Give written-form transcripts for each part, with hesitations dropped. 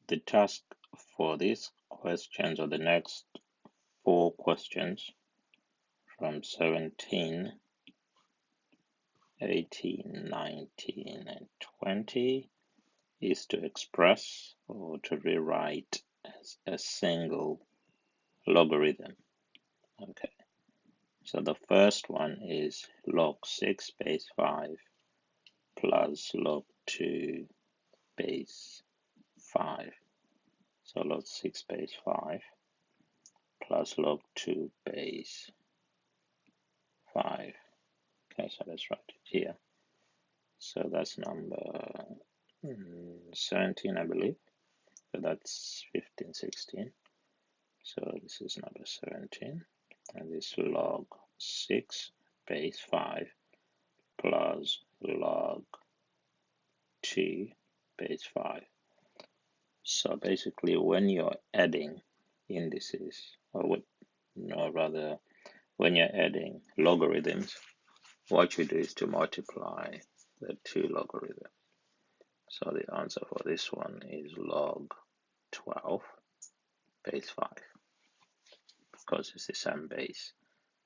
the task for these questions, or the next 4 questions from 17, 18, 19, and 20, is to express or to rewrite as a single logarithm. Okay, so the first one is log 6 base 5 plus log 2 base 5. So log 6 base 5 plus log 2 base 5. Okay, so let's write it here. So that's number 17, I believe. So that's 15, 16. So this is number 17. And this log 6 base 5 plus log 2 base 5. So basically, when you're adding indices, or rather, when you're adding logarithms, what you do is to multiply the two logarithms. So the answer for this one is log 12 base 5, because it's the same base.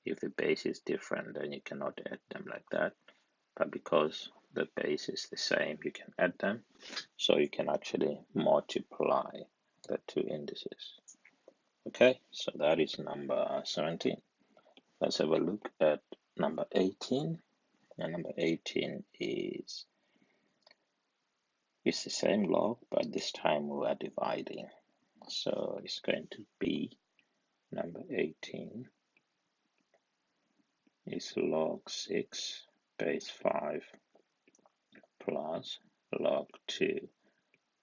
If the base is different, then you cannot add them like that. But because the base is the same, you can add them. So you can actually multiply the two indices. Okay, so that is number 17. Let's have a look at number 18. And number 18 is the same log, but this time we are dividing. So it's going to be number 18 is log 6 base 5 plus log 2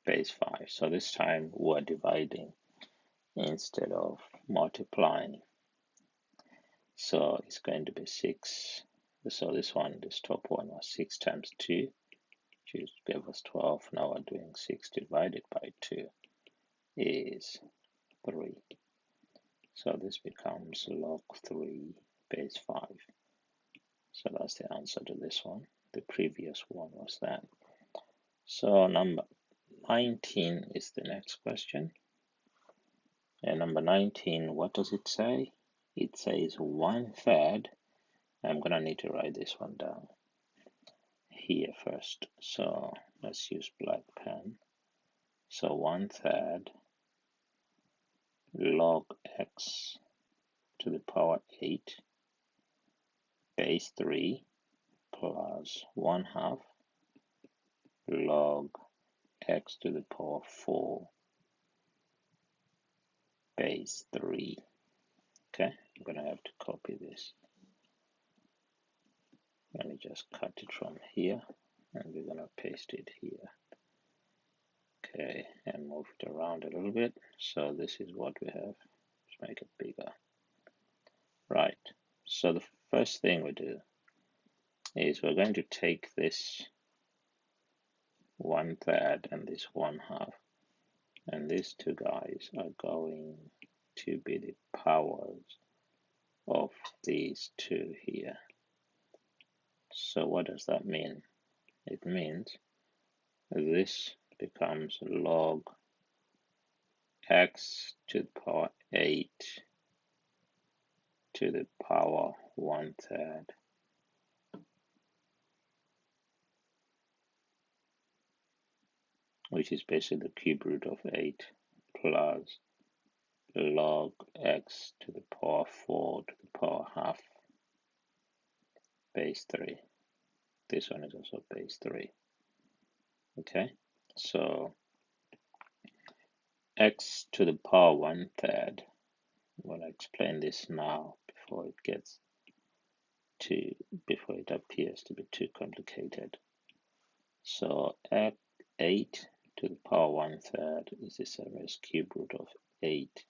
base 5. So this time we're dividing instead of multiplying. So it's going to be 6. So this top one was 6 times 2, which gave us 12. Now we're doing 6 divided by 2 is 3. So this becomes log 3 base 5. So that's the answer to this one. The previous one was that. So number 19 is the next question. And number 19, what does it say? It says 1/3. I'm going to need to write this one down here first. So let's use black pen. So 1/3 log x to the power 8 base 3 plus 1/2 log x to the power 4 base 3. Okay, I'm going to have to copy this. Let me just cut it from here, and we're going to paste it here. Okay, and move it around a little bit. So this is what we have. Let's make it bigger. Right, so the first thing we do is we're going to take this 1/3 and this 1/2, and these two guys are going to be the powers of these two here. So what does that mean? It means this becomes log x to the power 8 to the power 1/3 which is basically the cube root of 8 plus log x to the power 4 to the power half base 3. This one is also base 3. Okay, so x to the power 1/3. I'm going to explain this now before it appears to be too complicated. So 8 to the power 1/3 is the same as cube root of 8,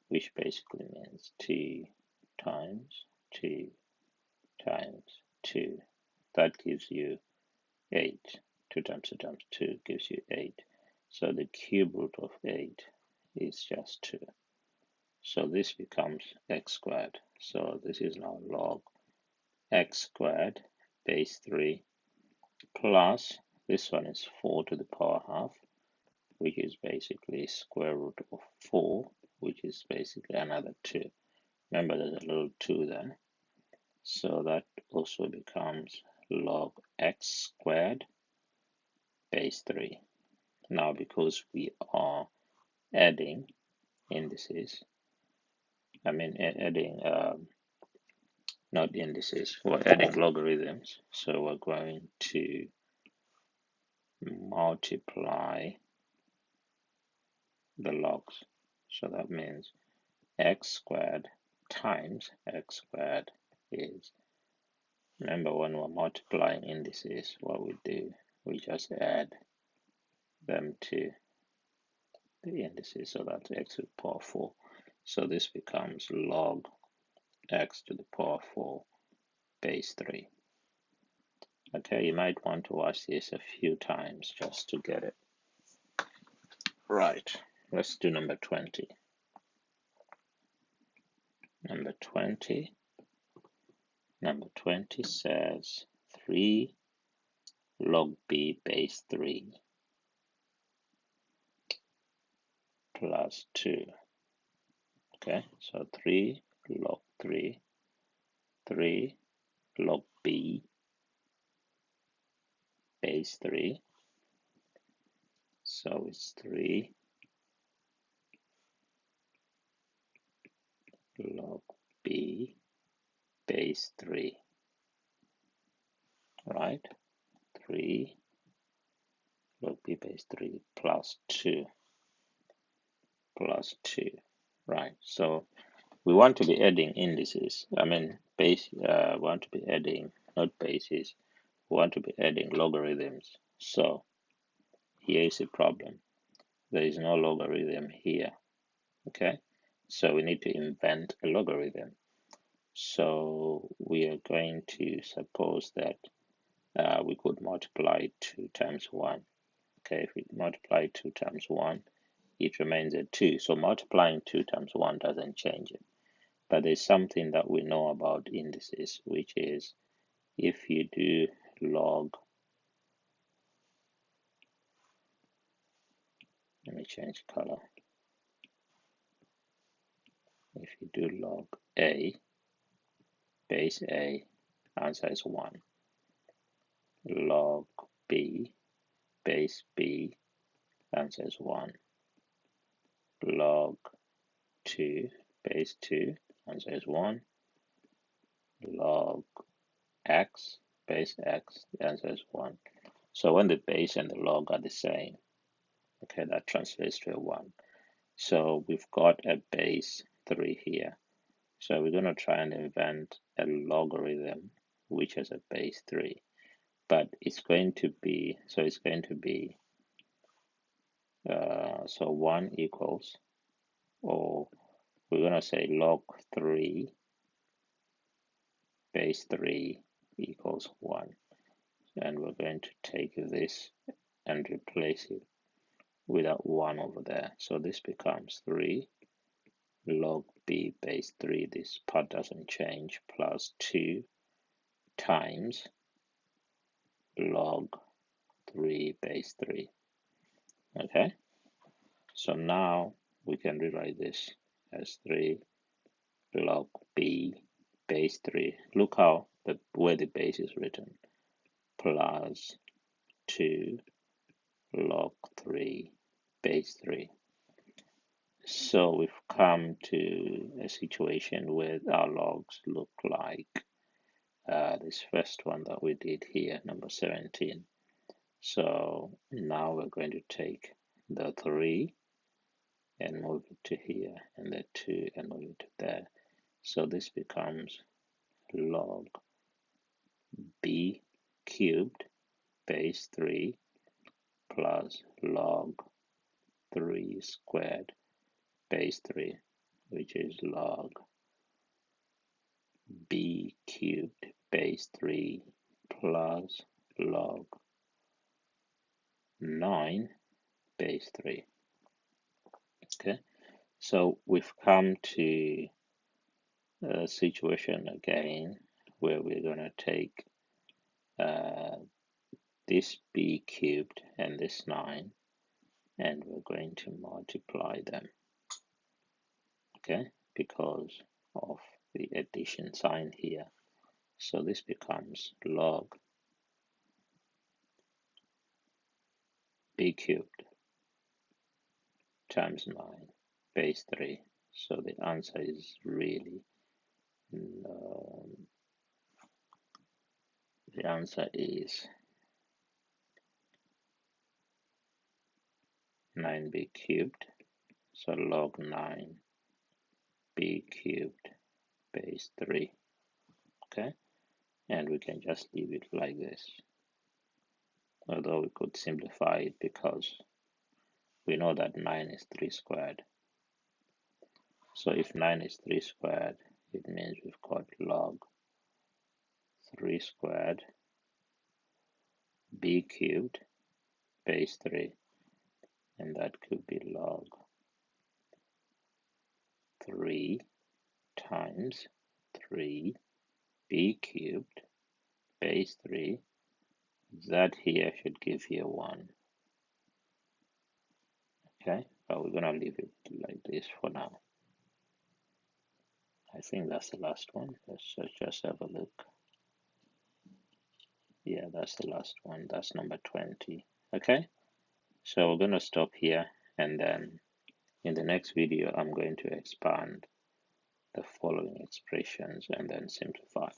which basically means 2 times 2 times 2. That gives you 8. 2 times 2 times 2 gives you 8. So the cube root of 8 is just 2. So this becomes x squared. So this is now log x squared base 3 plus this one is 4 to the power half, which is is basically square root of 4, which is basically another 2. Remember, there's a little 2 there. So that also becomes log x squared base 3. Now, because we are adding indices, adding, not indices, we're adding logarithms. So we're going to multiply the logs. So that means x squared times x squared is, remember when we're multiplying indices, what we do, we just add them to the indices, so that's x to the power 4. So this becomes log x to the power 4 base 3. Okay, you might want to watch this a few times just to get it. Right, let's do number 20. Number 20 says 3 log b base 3 plus 2. Okay, so 3 log 3 log b base 3. So it's 3 log b base 3, right? 3 log b base 3 plus 2, right? So we want to be adding indices. Want to be adding, not bases, we want to be adding logarithms. So here is a problem. There is no logarithm here, okay? So we need to invent a logarithm. So we are going to suppose that we could multiply 2 times 1. Okay, if we multiply 2 times 1, it remains a 2. So multiplying 2 times 1 doesn't change it. But there's something that we know about indices, which is if you do log, let me change color. If you do log a, base a, answer is 1. Log b, base b, answer is 1. Log 2, base 2, answer is 1. Log x, base x, the answer is 1. So when the base and the log are the same, okay, that translates to a 1. So we've got a base 3 here. So we're going to try and invent a logarithm which has a base 3. But it's going to be, so 1 equals, or we're going to say log 3 base 3 equals 1. And we're going to take this and replace it with a 1 over there. So this becomes 3 log b base 3, this part doesn't change, plus 2 times log 3 base 3. Okay, so now we can rewrite this as 3 log b base 3. Look how where the base is written, plus 2 log 3 base 3. So we've come to a situation where our logs look like this first one that we did here, number 17. So now we're going to take the 3 and move it to here, and the 2 and move it to there. So this becomes log b cubed base 3 plus log 3 squared base 3, which is log b cubed base 3 plus log 9 base 3. Okay, so we've come to a situation again where we're going to take this b cubed and this 9, and we're we're going to multiply them, okay, because of the addition sign here. So this becomes log b cubed times 9 base 3. So the answer is really, the answer is 9b cubed. So log 9b cubed base 3, okay? And we can just leave it like this. Although we could simplify it because we know that 9 is 3 squared. So if 9 is 3 squared, it means we've got log 3 squared b cubed base 3, and that could be log 3 times 3 b cubed base 3. That here should give you 1. Okay, but we're gonna leave it like this for now. I think that's the last one. Let's just have a look. Yeah, that's the last one. That's number 20. Okay, so we're gonna stop here, and then in the next video I'm going to expand the following expressions and then simplify.